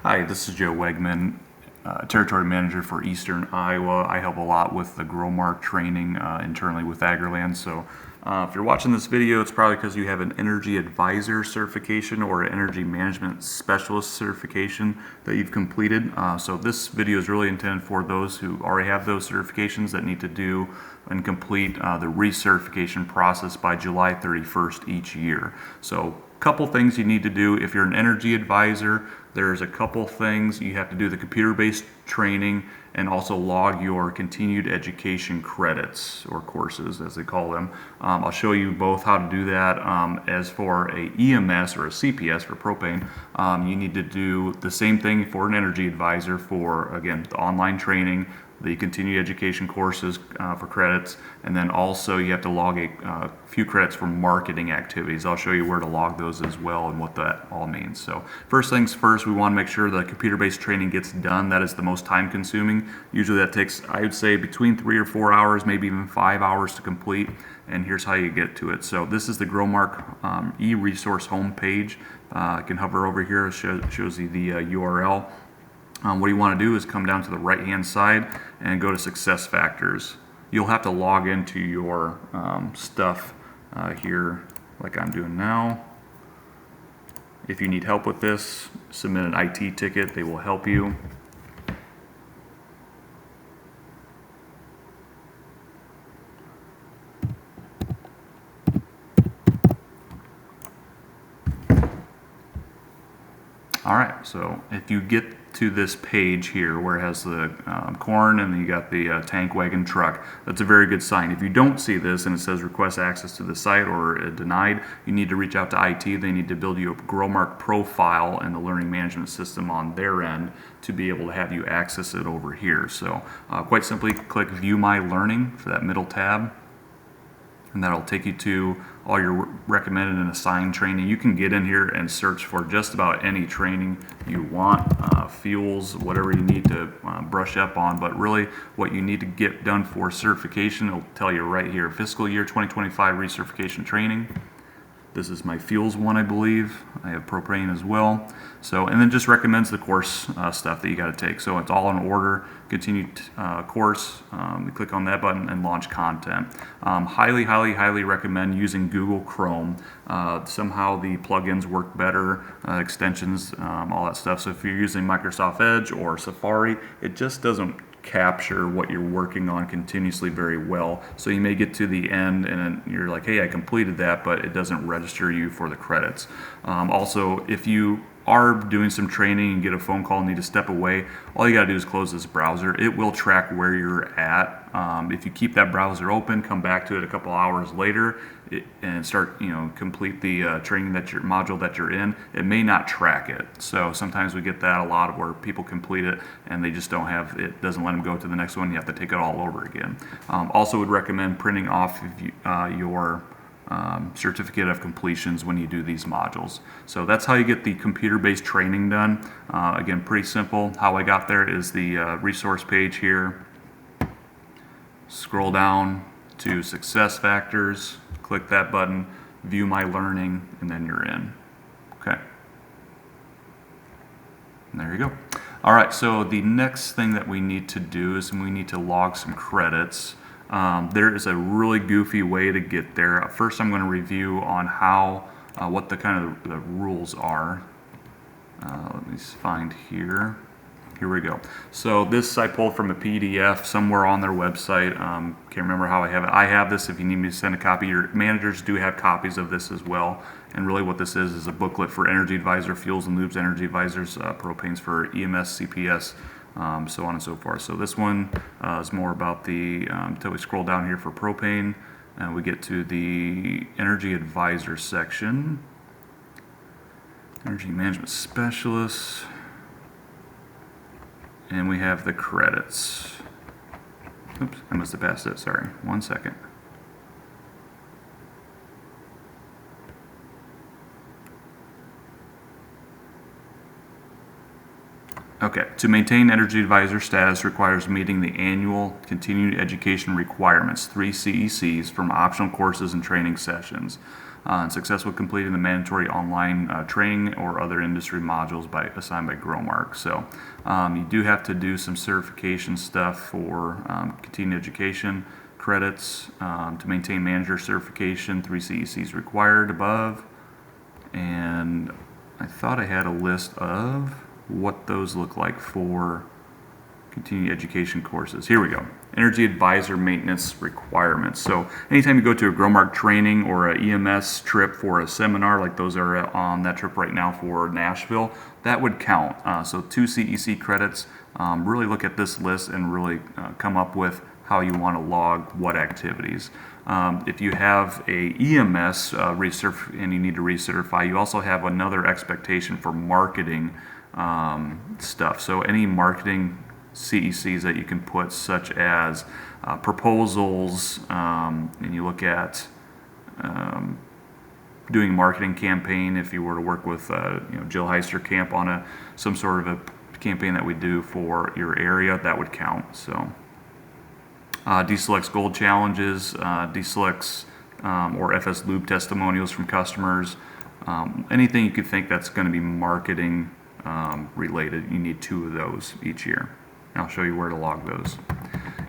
Hi, this is Joe Wegman, Territory Manager for Eastern Iowa. I help a lot with the GrowMark training internally with AgriLand. So if you're watching this video, it's probably because you have an Energy Advisor certification or an Energy Management Specialist certification that you've completed. So this video is really intended for those who already have those certifications that need to do and complete the recertification process by July 31st each year. So couple things you need to do if you're an energy advisor. There's a couple things you have to do: the computer-based training and also log your continued education credits, or courses as they call them. I'll show you both how to do that. As for a EMS or a CPS for propane, you need to do the same thing for an energy advisor for, again, the online training, the continued education courses for credits, and then also you have to log a few credits for marketing activities. I'll show you where to log those as well and what that all means. So first things first, we want to make sure the computer-based training gets done. That is the most time consuming. Usually that takes, I would say, between 3 or 4 hours, maybe even 5 hours to complete. And here's how you get to it. So this is the GrowMark e-resource homepage. You can hover over here. It shows you the URL. What you want to do is come down to the right hand side and go to Success Factors. You'll have to log into your stuff here like I'm doing now. If you need help with this, submit an IT ticket. They will help you. All right, so if you get to this page here where it has the corn and then you got the tank wagon truck, that's a very good sign. If you don't see this and it says request access to the site or denied, you need to reach out to IT. They need to build you a GrowMark profile and the learning management system on their end to be able to have you access it over here. So quite simply, click View My Learning for that middle tab, and that'll take you to all your recommended and assigned training. You can get in here and search for just about any training you want, fuels, whatever you need to brush up on, but really what you need to get done for certification, it'll tell you right here: fiscal year 2025 recertification training. This is my fuels one, I believe. I have propane as well. So, and then just recommends the course stuff that you got to take. So it's all in order. Continued course. You click on that button and launch content. Highly recommend using Google Chrome. Somehow the plugins work better, extensions, all that stuff. So if you're using Microsoft Edge or Safari, it just doesn't capture what you're working on continuously very well. So you may get to the end and you're like, hey, I completed that, but it doesn't register you for the credits. Also, if you are doing some training and get a phone call and need to step away, all you got to do is close this browser. It will track where you're at. If you keep that browser open, come back to it a couple hours later and start, complete the training module that you're in, it may not track it. So sometimes we get that a lot where people complete it and they just don't have it, doesn't let them go to the next one. You have to take it all over again. Also would recommend printing off your certificate of completions when you do these modules. So that's how you get the computer-based training done. Again, pretty simple. How I got there is the resource page here. Scroll down to Success Factors, click that button, View My Learning, and then you're in. Okay. And there you go. All right, so the next thing that we need to do is we need to log some credits. There is a really goofy way to get there. First, I'm going to review on what the kind of the rules are. Let me find here. Here we go. So this I pulled from a PDF somewhere on their website. Can't remember how I have it. I have this. If you need me to send a copy, your managers do have copies of this as well. And really what this is a booklet for Energy Advisor, Fuels and Lubes Energy Advisors, propanes for EMS, CPS, so on and so forth. So this one is more about until we scroll down here for propane and we get to the Energy Advisor section. Energy Management Specialists. And we have the credits. Oops, I must have passed it, sorry. 1 second. Okay, to maintain Energy Advisor status requires meeting the annual continuing education requirements, 3 CECs, from optional courses and training sessions. and successfully completing the mandatory online training or other industry modules assigned by Growmark. So you do have to do some certification stuff for continuing education credits to maintain manager certification. 3 CECs required above. And I thought I had a list of what those look like for continuing education courses. Here we go. Energy advisor maintenance requirements. So anytime you go to a Growmark training or a EMS trip for a seminar, like those are on that trip right now for Nashville, that would count. So 2 CEC credits. Really look at this list and really come up with how you want to log what activities. If you have a EMS and you need to recertify, you also have another expectation for marketing stuff. So any marketing CECs that you can put, such as proposals, and you look at doing a marketing campaign. If you were to work with Jill Heister Camp on some sort of a campaign that we do for your area, that would count. So DSelect's Gold Challenges, DSelect's or FS Lube testimonials from customers, anything you could think that's going to be marketing related, you need 2 of those each year. And I'll show you where to log those.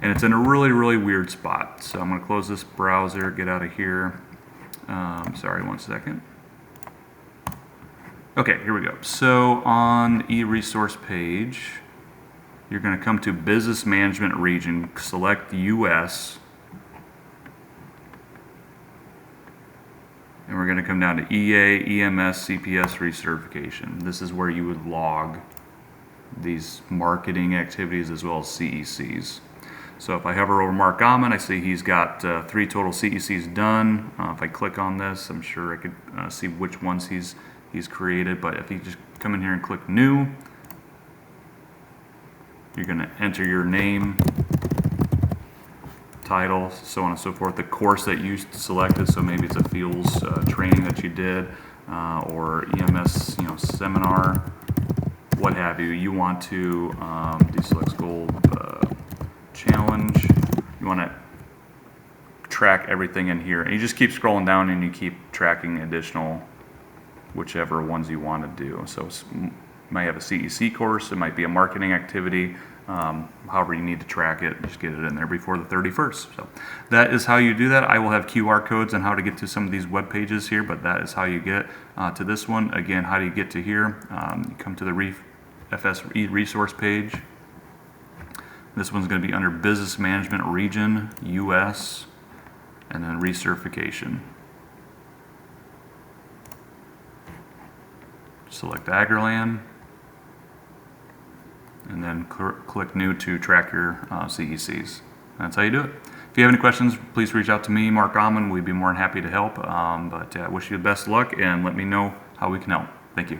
And it's in a really, really weird spot. So I'm going to close this browser, get out of here. Sorry, 1 second. Okay, here we go. So on e-resource page, you're going to come to Business Management Region, select US, and we're going to come down to EA, EMS, CPS recertification. This is where you would log these marketing activities as well as CECs. So if I hover over Mark Ammann, I see he's got 3 total CECs done. If I click on this, I'm sure I could see which ones he's created. But if you just come in here and click New, you're going to enter your name, title, so on and so forth, the course that you selected. So maybe it's a fuels training that you did, or EMS, seminar, what have you. You want to DSelect's Gold Challenge. You want to track everything in here, and you just keep scrolling down and you keep tracking additional, whichever ones you want to do. So you might have a CEC course, it might be a marketing activity, however you need to track it, just get it in there before the 31st. So that is how you do that. I will have QR codes on how to get to some of these web pages here, but that is how you get to this one. Again, how do you get to here? You come to the FS resource page. This one's going to be under Business Management Region, US, and then recertification. Select Agrland, and then click New to track your CECs. That's how you do it. If you have any questions, please reach out to me, Mark Ammann. We'd be more than happy to help. But I wish you the best luck, and let me know how we can help. Thank you.